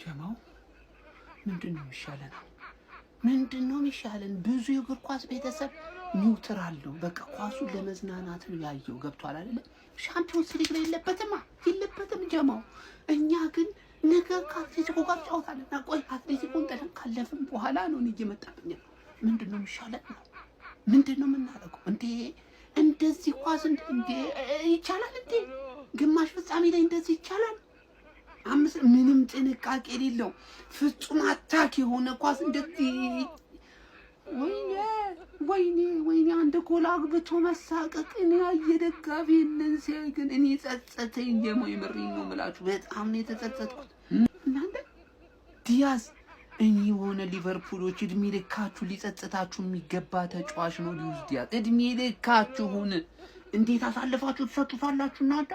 ጀማው ምንድነው የሚሻለን? ብዙ የእግር ኳስ ቤተሰብ ኒውትራል ነው። በቃ ኳሱን ለመዝናናት ነው ያየው። ገብቷል አይደል? ሻምፒዮንስ ሊግ ላይ የለበትም ጀማው። እኛ ግን ነገ ከአትሌቲኮ ጋር ጫወታለን። ቆይ አትሌቲኮን ጥለን ካለፍን በኋላ ነው እየመጣብኝ ነው። ምንድነው የሚሻለን ነው? ምንድነው የምናደርገው እንዴ? እንደዚህ ኳስ እንዴ ይቻላል እንዴ? ግማሽ ፍጻሜ ላይ እንደዚህ ይቻላል? ምንም ጥንቃቄ የሌለው ፍጹም አታክ የሆነ ኳስ እንደዚህ ወይኔ አንድ ጎል አግብቶ መሳቀቅ እኔ የደጋፊ ሲያይ ግን እኔ ጸጸተኝ። የምሬን ነው የምላችሁ፣ በጣም ነው የተጸጸትኩት። እናንተ ዲያዝ እኔ የሆነ ሊቨርፑሎች እድሜ ልካችሁ ሊጸጸታችሁ የሚገባ ተጫዋች ነው። ሉዊስ ዲያዝ እድሜ ልካችሁን እንዴት አሳልፋችሁ ትሰጡታላችሁ እናንተ?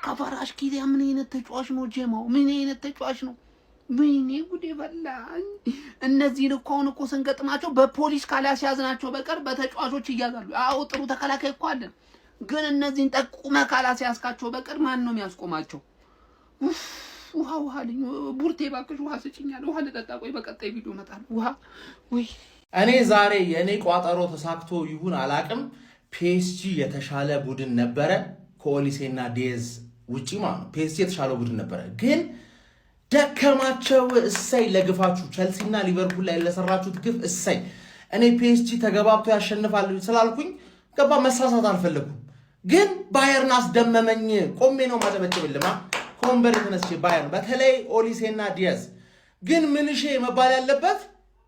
ከፈራሽ ኪሊያ ምን አይነት ተጫዋች ነው ጀማው? ምን አይነት ተጫዋች ነው? ወይኔ ጉዴ በላኝ። እነዚህን እኮ አሁን እኮ ስንገጥማቸው በፖሊስ ካላስያዝናቸው በቀር በተጫዋቾች ይያዛሉ። አዎ ጥሩ ተከላካይ እኮ አለን፣ ግን እነዚህን ጠቁመ ካላስያዝካቸው በቀር ማን ነው የሚያስቆማቸው? ውሃ ልኝ ቡርቴ ባክሽ ውሃ ስጭኛል። ውሃ ልጠጣ። ቆይ በቀጣይ ቪዲዮ እመጣለሁ። ውሃ ወይ እኔ ዛሬ የኔ ቋጠሮ ተሳክቶ ይሁን አላቅም፣ ፒኤስጂ የተሻለ ቡድን ነበረ ከኦሊሴና ዲያዝ ውጪ ማለት ነው። ፒኤስጂ የተሻለ ቡድን ነበረ፣ ግን ደከማቸው። እሰይ ለግፋችሁ ቸልሲና ሊቨርፑል ላይ ለሰራችሁት ግፍ እሰይ። እኔ ፒኤስጂ ተገባብቶ ያሸንፋል ስላልኩኝ ገባ መሳሳት አልፈለኩም፣ ግን ባየርን አስደመመኝ። ቆሜ ነው ማጨበጨብልማ ኮምበር ተነስቼ ባየርን፣ በተለይ ኦሊሴና ዲያዝ። ግን ምንሼ መባል ያለበት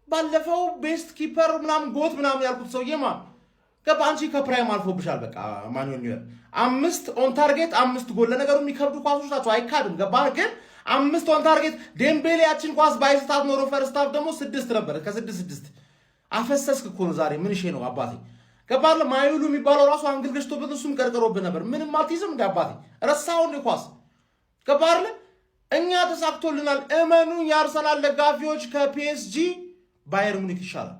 ባለፈው ቤስት ኪፐር ምናምን ጎት ምናምን ያልኩት ሰውዬ ማለት ገባ አንቺ ከፕራይም አልፎብሻል። በቃ ማኑኤል ኒውየር 5 ኦን ታርጌት 5 ጎል። ለነገሩ የሚከብዱ ኳሶች ናቸው አይካድም። ገባ ግን 5 ኦን ታርጌት። ዴምቤሌ ያችን ኳስ ባይስታት ኖሮ ፈርስት ሃፍ ደግሞ 6 ነበር። ከ6 አፈሰስክ እኮ ነው ዛሬ። ምን ነው አባቴ ገባ አይደል? ማይሉ የሚባለው ራሱ አንግል ገጭቶበት እሱም ቀርቀሮብህ ነበር። ምንም አትይዝም እንደ አባቴ ረሳውን ኳስ ገባ አይደል? እኛ ተሳክቶልናል። እመኑ የአርሰናል ደጋፊዎች ከፒኤስጂ ባየር ሙኒክ ይሻላል።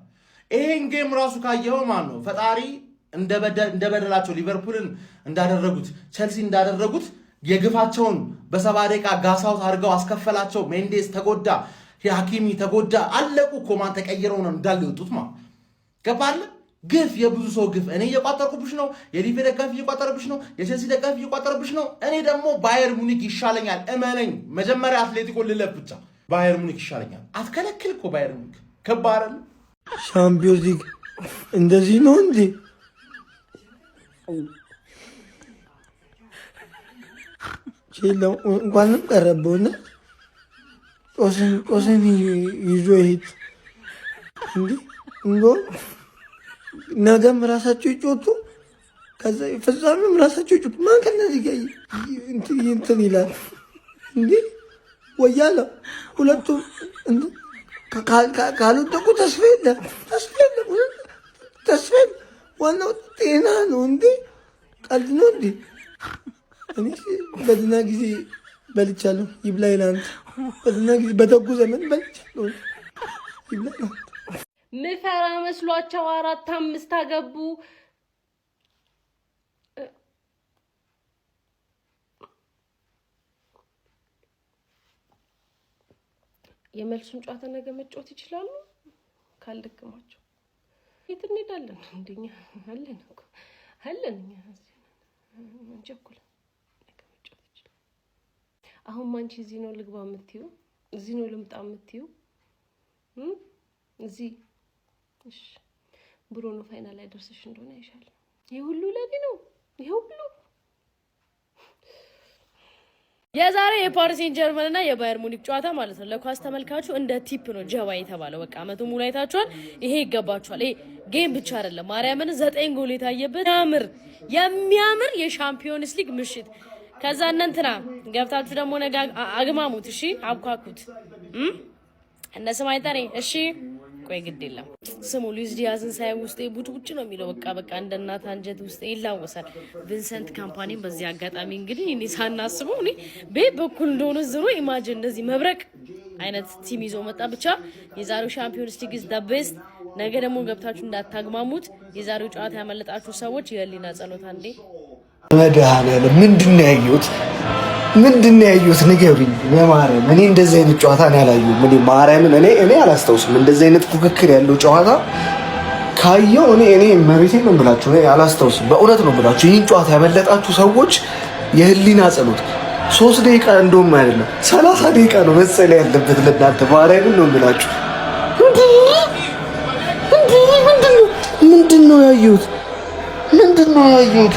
ይሄን ጌም ራሱ ካየው ማን ነው ፈጣሪ እንደበደላቸው ሊቨርፑልን እንዳደረጉት ቸልሲ እንዳደረጉት የግፋቸውን በ70 ደቂቃ ጋሳውት አድርገው አስከፈላቸው። ሜንዴስ ተጎዳ፣ ሃኪሚ ተጎዳ። አለቁ እኮ ማን ተቀይረው ነው እንዳለ ይወጡት ማለት ገባለ። ግፍ የብዙ ሰው ግፍ። እኔ እየቋጠርኩብሽ ነው፣ የሊቨ ደጋፊ እየቋጠረብሽ ነው፣ የቸልሲ ደጋፊ እየቋጠረብሽ ነው። እኔ ደግሞ ባየር ሙኒክ ይሻለኛል። እመነኝ። መጀመሪያ አትሌቲኮ ልለፍ ብቻ። ባየር ሙኒክ ይሻለኛል። አትከለክል እኮ ባየር ሙኒክ ከባረል ሻምፒዮንስ ሊግ እንደዚህ ነው እንዴ? እንኳንም ቀረበውና ጦስን ይዞ ይሄድ እንዴ? እንደውም ነገም ራሳቸው ይጮቱ፣ ከዛ ፍጻሜም ራሳቸው ይጮቱ። ማን ከነዚህ ጋር እንትን ይላል እንዴ? ወያለው ሁለቱም ካልወደቁ ተስፋ የለም። ዋናው ጤና ነው እንዴ? ቀልድ ነው እንዴ? እኔ በድና ጊዜ በልቻለሁ፣ ይብላኝ ለአንተ። በድና ጊዜ በደጉ ዘመን በልቻለሁ፣ ይብላኝ ለአንተ። ምፈራ መስሏቸው 4-5 አገቡ። የመልሱን ጨዋታ ነገ መጫወት ይችላሉ ካልደከማቸው። የት እንሄዳለን? እንደኛ አለን እኛ እንጀኩል ነገ መጫወት ይችላል። አሁን ማንቺ እዚህ ነው ልግባ የምትይው? እዚህ ነው ልምጣ የምትይው? እዚህ እሺ፣ ብሩኖ ፋይናል ላይ ደርሰሽ እንደሆነ አይሻል። ይሄ ሁሉ ለኔ ነው። ይሄ ሁሉ የዛሬ የፓሪስ ሴን ጀርመን እና የባየር ሙኒክ ጨዋታ ማለት ነው ለኳስ ተመልካቹ እንደ ቲፕ ነው ጀባ የተባለው። በቃ አመቱ ሙሉ አይታችኋል። ይሄ ይገባችኋል። ይሄ ጌም ብቻ አይደለም፣ ማርያምን 9 ጎል የታየበት የሚያምር የሻምፒዮንስ ሊግ ምሽት። ከዛ እንትና ገብታችሁ ደግሞ ነገ አግማሙት። እሺ አብኳኩት እነ ስማይታኔ እሺ። ቆይ ግድ የለም ስሙ ሉዊስ ዲያዝን ሳይ ውስጥ ቡጭ ነው የሚለው። በቃ እንደ እናት አንጀት ውስጥ ይላወሳል። ቪንሰንት ካምፓኒን በዚህ አጋጣሚ እንግዲህ እኔ ሳናስበው እኔ በኩል እንደሆነ ዝሮ ኢማጂን እንደዚህ መብረቅ አይነት ቲም ይዞ መጣ። ብቻ የዛሬው ሻምፒዮንስ ሊግ ኢዝ ዘ ቤስት። ነገ ደግሞ ገብታችሁ እንዳታግማሙት። የዛሬው ጨዋታ ያመለጣችሁ ሰዎች የህሊና ጸሎት አንዴ መድኃኒዓለም ምንድን ነው ያየሁት? ምንድነው ያዩት? ንገሩኝ በማርያም። እኔ እንደዚህ አይነት ጨዋታ ነው ያላየሁም። እኔ ማርያምን እኔ አላስታውስም እንደዚህ አይነት ፉክክር ያለው ጨዋታ ካየው እኔ መሬቴን ነው ብላችሁ እኔ አላስታውስም። በእውነት ነው ብላችሁ ይህን ጨዋታ ያመለጣችሁ ሰዎች የህሊና ጸሎት 3 ደቂቃ እንደውም አይደለም 30 ደቂቃ ነው መሰለ ያለበት ለእናንተ። ማርያምን ነው ብላችሁ ምንድነው ያዩት?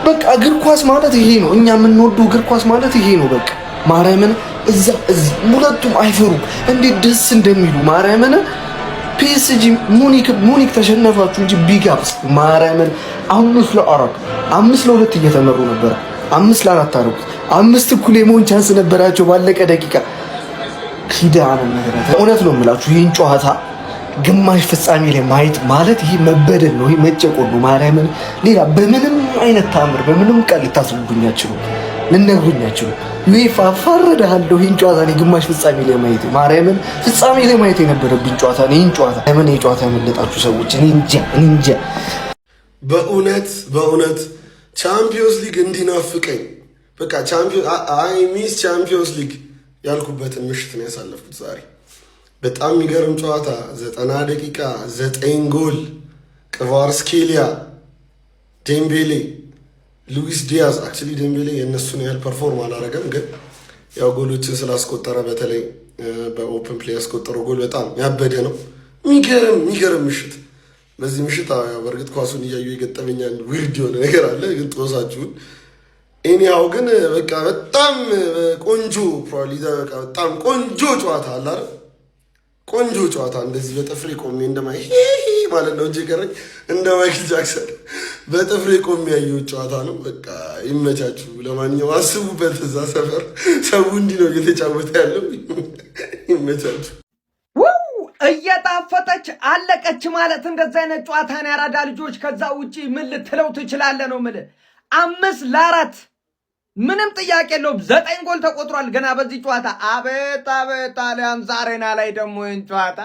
በቃ እግር ኳስ ማለት ይሄ ነው። እኛ የምንወደው እግር ኳስ ማለት ይሄ ነው። በቃ ማርያምን እዚህ ሁለቱም አይፈሩም እንዴት ደስ እንደሚሉ ማርያምን። ፒኤስጂ ሙኒክ ተሸነፋችሁ እንጂ ቢጋፕስ ማርያምን 5-4 እየተመሩ ነበር። 5-4 አደረጉት። 5 እኩል የመሆን ቻንስ ነበራቸው ባለቀ ደቂቃ። ኪዳነ ምህረት እውነት ነው የምላችሁ ይህን ጨዋታ ግማሽ ፍጻሜ ላይ ማየት ማለት ይሄ መበደል ነው። ይሄ መጨቆን ነው። ማርያምን ሌላ በምንም አይነት ታምር በምንም ቃል ልታስረዱኛችሁ ልነግሩኛችሁ ዩኤፋ ፈረደሃለሁ። ይህን ጨዋታ እኔ ግማሽ ፍጻሜ ላይ ማየት ማርያምን ፍጻሜ ላይ ማየት የነበረብኝ ጨዋታ ነው። ይህን ጨዋታ ለምን ይህ ጨዋታ ያመለጣችሁ ሰዎች እኔ እንጃ። በእውነት ቻምፒዮንስ ሊግ እንዲናፍቀኝ በቃ ሚስ ቻምፒዮንስ ሊግ ያልኩበትን ምሽት ነው ያሳለፍኩት ዛሬ። በጣም የሚገርም ጨዋታ 90 ደቂቃ 9 ጎል ክቫራትስኬሊያ፣ ዴምቤሌ፣ ሉዊስ ዲያዝ። አክቹሊ ዴምቤሌ የእነሱን ያህል ፐርፎርም አላረገም፣ ግን ያው ጎሎችን ስላስቆጠረ በተለይ በኦፕን ፕሌይ ያስቆጠረው ጎል በጣም ያበደ ነው። የሚገርም ምሽት። በዚህ ምሽት በእርግጥ ኳሱን እያዩ የገጠመኛል ዊርድ የሆነ ነገር አለ፣ ግን ጦሳችሁን ኤኒሃው ግን በቃ በጣም ቆንጆ በጣም ቆንጆ ጨዋታ አለ አይደል? ቆንጆ ጨዋታ እንደዚህ በጥፍሬ ቆሜ እንደማይ ማለት ነው እንጂ ቀረኝ እንደ ማይክል ጃክሰን በጥፍሬ ቆሜ ያየው ጨዋታ ነው። በቃ ይመቻችሁ። ለማንኛውም አስቡበት፣ እዛ ሰፈር ሰው እንዲህ ነው እየተጫወተ ያለው። ይመቻችሁ። እየጣፈጠች አለቀች ማለት እንደዚህ አይነት ጨዋታ ነው ያራዳ ልጆች። ከዛ ውጪ ምን ልትለው ትችላለህ ነው የምልህ። 5-4 ምንም ጥያቄ የለውም። 9 ጎል ተቆጥሯል ገና በዚህ ጨዋታ። አቤት ጣሊያን ዛሬና ላይ ደግሞ ይህን ጨዋታ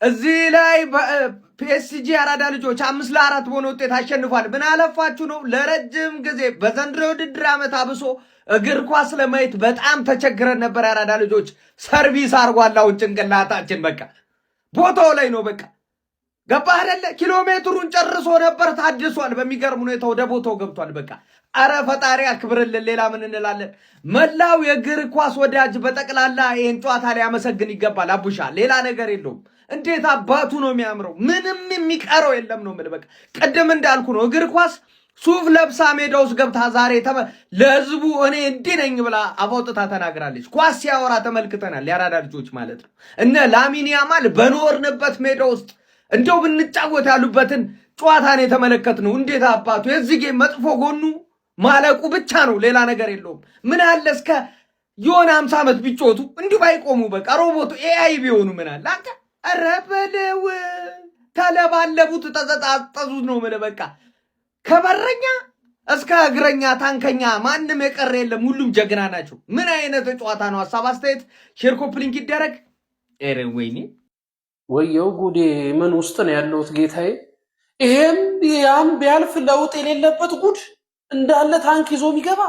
እዚህ ላይ ፒኤስጂ አራዳ ልጆች 5-4 በሆነ ውጤት አሸንፏል። ምን አለፋችሁ ነው ለረጅም ጊዜ በዘንድሮ ውድድር ዓመት አብሶ እግር ኳስ ለማየት በጣም ተቸግረን ነበር። አራዳ ልጆች ሰርቪስ አርጓል። አሁን ጭንቅላታችን በቃ ቦታው ላይ ነው። በቃ ገባህ አይደለ? ኪሎ ሜትሩን ጨርሶ ነበር፣ ታድሷል። በሚገርም ሁኔታ ወደ ቦታው ገብቷል። በቃ አረ ፈጣሪ አክብርልን። ሌላ ምን እንላለን? መላው የእግር ኳስ ወዳጅ በጠቅላላ ይህን ጨዋታ ሊያመሰግን ይገባል። አቡሻ ሌላ ነገር የለውም። እንዴት አባቱ ነው የሚያምረው! ምንም የሚቀረው የለም ነው የምልህ። በቃ ቅድም እንዳልኩ ነው እግር ኳስ ሱፍ ለብሳ ሜዳ ውስጥ ገብታ ዛሬ ለህዝቡ እኔ እንዲህ ነኝ ብላ አፋውጥታ ተናግራለች። ኳስ ሲያወራ ተመልክተናል። ያራዳ ልጆች ማለት ነው። እነ ላሚን ያማል በኖርንበት ሜዳ ውስጥ እንደው ብንጫወት ያሉበትን ጨዋታን የተመለከትነው። እንዴት አባቱ የዚህ ጌም መጥፎ ጎኑ ማለቁ ብቻ ነው፣ ሌላ ነገር የለውም። ምን አለ እስከ የሆነ 50 ዓመት ቢጮቱ እንዲሁ ባይቆሙ፣ በቃ ሮቦቱ ኤአይ ቢሆኑ ምን አለ አንተ። ኧረ በለው ተለባለቡት፣ ተዘጣጠዙት ነው የምልህ። በቃ ከበረኛ እስከ እግረኛ ታንከኛ ማንም የቀረ የለም፣ ሁሉም ጀግና ናቸው። ምን አይነት ጨዋታ ነው? ሀሳብ አስተያየት ሼር ኮፕሊንክ ይደረግ። ኧረ ወይኔ ወየው ጉዴ! ምን ውስጥ ነው ያለሁት ጌታዬ? ይሄም ያም ቢያልፍ ለውጥ የሌለበት ጉድ እንዳለ ታንክ ይዞ የሚገባ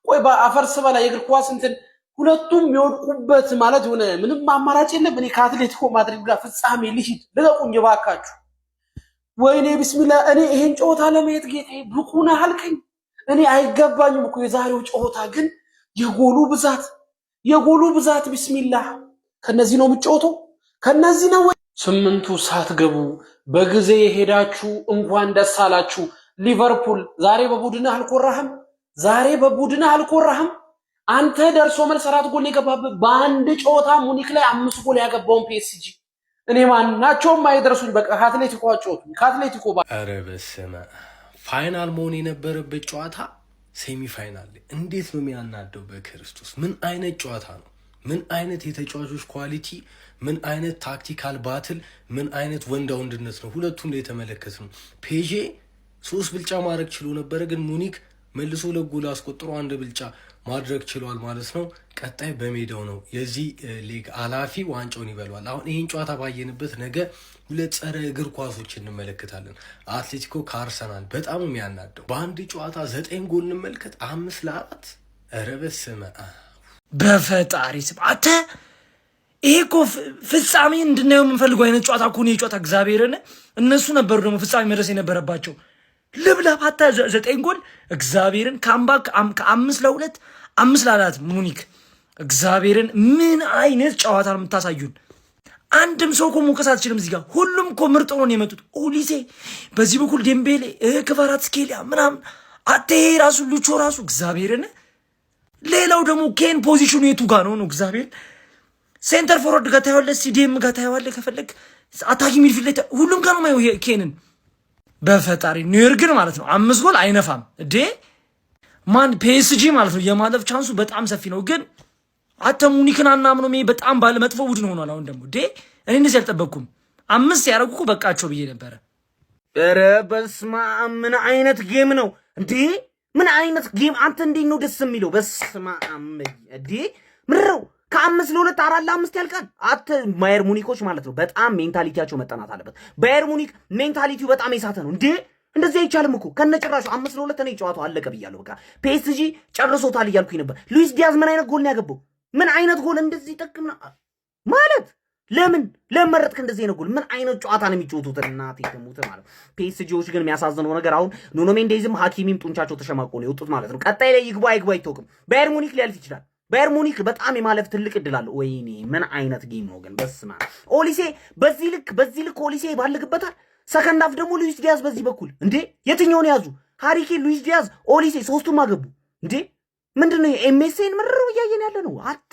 ቆይ በአፈርስ በላይ የእግር ኳስ እንትን ሁለቱም የሚወድቁበት ማለት ሆነ። ምንም አማራጭ የለም። እኔ ከአትሌቲኮ ማድሪድ ጋር ፍጻሜ ልሂድ፣ ልቀቁኝ ባካችሁ። ወይኔ ቢስሚላ! እኔ ይሄን ጨዋታ ለማየት ጌታዬ ብቁ ነህ አልከኝ። እኔ አይገባኝም እኮ የዛሬው ጨዋታ ግን የጎሉ ብዛት ቢስሚላ! ከነዚህ ነው የምትጫወተው? ከነዚህ ነው 8ቱ ሳትገቡ በጊዜ ሄዳችሁ እንኳን ደስ አላችሁ። ሊቨርፑል ዛሬ በቡድንህ አልኮራህም? አንተ ደርሶ መልስ 4 ጎል የገባበት በአንድ ጨዋታ ሙኒክ ላይ 5 ጎል ያገባውን ፒኤስጂ እኔ ማናቸውም አይደርሱኝ። በቃ ከአትሌቲኮ አጫወቱ ከአትሌቲኮ ኧረ በስመ አብ! ፋይናል መሆን የነበረበት ጨዋታ ሴሚ ፋይናል እንዴት ነው የሚያናደው? በክርስቶስ ምን አይነት ጨዋታ ነው? ምን አይነት የተጫዋቾች ኳሊቲ፣ ምን አይነት ታክቲካል ባትል፣ ምን አይነት ወንዳ ወንድነት ነው ሁለቱም ላይ የተመለከት ነው። ፔዤ 3 ብልጫ ማድረግ ችሎ ነበረ፣ ግን ሙኒክ መልሶ ለጎል አስቆጥሮ 1 ብልጫ ማድረግ ችሏል ማለት ነው። ቀጣይ በሜዳው ነው የዚህ ሊግ አላፊ ዋንጫውን ይበሏል። አሁን ይህን ጨዋታ ባየንበት ነገ 2 ጸረ እግር ኳሶች እንመለከታለን። አትሌቲኮ ከአርሰናል በጣም የሚያናደው በአንድ ጨዋታ 9 ጎል እንመልከት። 5-4 ኧረ በስመ አብ በፈጣሪ ስም አንተ ይሄ እኮ ፍጻሜ እንድናየው የምንፈልገው አይነት ጨዋታ እኮ ነው የጨዋታ እግዚአብሔርን እነሱ ነበሩ ደግሞ ፍጻሜ መድረስ የነበረባቸው ልብላብ አታ 9 ጎል እግዚአብሔርን ካምባክ ከ5-2 5-4 ሙኒክ እግዚአብሔርን ምን አይነት ጨዋታ ነው የምታሳዩን? አንድም ሰው እኮ መውቀስ አትችልም እዚህ ጋር ሁሉም እኮ ምርጥ ነው የመጡት። ኦሊሴ በዚህ በኩል ዴምቤሌ ክቫራትስኬሊያ ምናምን አቴ ራሱ ሉቾ ራሱ እግዚአብሔርን ሌላው ደግሞ ኬን ፖዚሽኑ የቱ ጋር ነው እግዚአብሔር ሴንተር ፎርወርድ ጋር ታያለህ፣ ሲዲኤም ጋር ታያለህ፣ ከፈለክ አታኪ ሚድፊልድ ላይ ሁሉም ጋር ነው ማየው ኬንን። በፈጣሪ ኒውዮርክ ግን ማለት ነው 5 ጎል አይነፋም እንዴ ማን ፒኤስጂ ማለት ነው የማለፍ ቻንሱ በጣም ሰፊ ነው። ግን አተ ሙኒክን አናምነው በጣም ባለ መጥፎ ቡድን ሆኗል። አሁን ደግሞ እኔ እንደዚህ አልጠበቅኩም። 5 ያደረጉ በቃቸው ብዬ ነበረ። ኧረ በስመ አብ ምን አይነት ጌም ነው እንዴ? ምን አይነት ጌም አንተ እንዴት ነው ደስ የሚለው? በስመ አብ እንዴ ምረው ከ5-2 4-5 ያልቃል። አተ ባየር ሙኒኮች ማለት ነው በጣም ሜንታሊቲያቸው መጠናት አለበት። ባየር ሙኒክ ሜንታሊቲው በጣም የሳተ ነው እንዴ። እንደዚህ አይቻልም እኮ ከነጭራሹ 5-2 እኔ ጨዋታው አለቀ ብያለሁ። በቃ ፒኤስጂ ጨርሶታል እያልኩኝ ነበር። ሉዊስ ዲያዝ ምን አይነት ጎል ነው ያገባው? ምን አይነት ጎል እንደዚህ ጠቅምና ማለት ለምን መረጥክ እንደዚህ አይነት ጎል? ምን አይነት ጨዋታ ነው የሚጫወቱት? እናቴ ተሙት ማለት ፒኤስጂዎች ግን የሚያሳዝነው ነገር አሁን ኑኖ ሜንዴዝም ሀኪሚም ጡንቻቸው ተሸማቆ ነው የወጡት ማለት ነው። ቀጣይ ላይ ይግባ አይታወቅም። ባየር ሙኒክ ሊያልፍ ይችላል። ባየር ሙኒክ በጣም የማለፍ ትልቅ እድል አለው። ወይኔ ምን አይነት ጌም ነው ግን በስማ ኦሊሴ በዚህ ልክ ኦሊሴ ባልግበታል። ሰከንድ አፍ ደግሞ ሉዊስ ዲያዝ በዚህ በኩል እንዴ የትኛውን ያዙ? ሃሪኬን፣ ሉዊስ ዲያዝ፣ ኦሊሴ ሶስቱም አገቡ እንዴ። ምንድነው ኤምኤስኤን ምርር እያየን ያለ ነው። አተ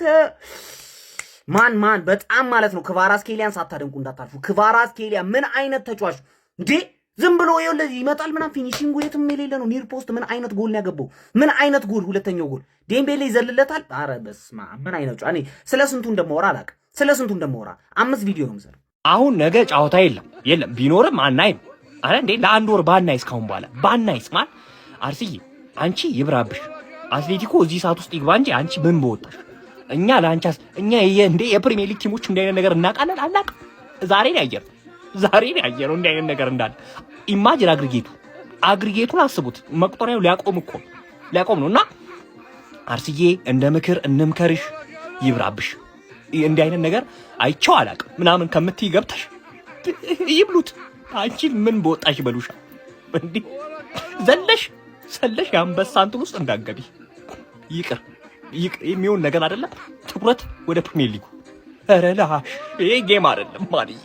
ማን በጣም ማለት ነው ክቫራትስኬሊያን ሳታደንቁ እንዳታልፉ። ክቫራትስኬሊያ ምን አይነት ተጫዋች እንዴ! ዝም ብሎ ይኸውልህ ይመጣል ምናምን ፊኒሺንጉ የትም የሌለ ነው። ኒር ፖስት ምን አይነት ጎል ነው ያገባው? ምን አይነት ጎል! ሁለተኛው ጎል ዴምቤሌ ይዘልለታል። አረ በስማ ምን አይነት እኔ ስለ ስንቱ እንደማወራ አላውቅም። ስለ ስንቱ እንደማወራ 5 ቪዲዮ ነው የምሰራው። አሁን ነገ ጨዋታ የለም ቢኖርም አናይም። አረ እንዴ ለአንድ ወር ባናይስ ካሁን በኋላ ባናይስ ማን አርስዬ አንቺ ይብራብሽ አትሌቲኮ እዚህ ሰዓት ውስጥ ይግባ እንጂ አንቺ ምን በወጣሽ እኛ ለአንቻስ እኛ እንዴ የፕሪሚየር ሊግ ቲሞች እንደ አይነት ነገር እናውቃለን አናውቅም? ዛሬ ነው ያየነው እንደ አይነት ነገር እንዳለ። ኢማጂን አግሪጌቱን አስቡት። መቁጠሪያው ሊያቆም ነውና አርስዬ እንደ ምክር እንምከርሽ ይብራብሽ። እንደ አይነት ነገር አይቼው አላውቅም ምናምን ከምትይ ገብተሽ ይብሉት። አንቺ ምን በወጣሽ ይበሉሻ እንዴ ዘለሽ የአንበሳ እንትን ውስጥ እንዳትገቢ። ይቅር የሚሆን ነገር አይደለም። ትኩረት ወደ ፕሪሚየር ሊጉ። ኧረ ላሽ ይሄ ጌም አይደለም ማለት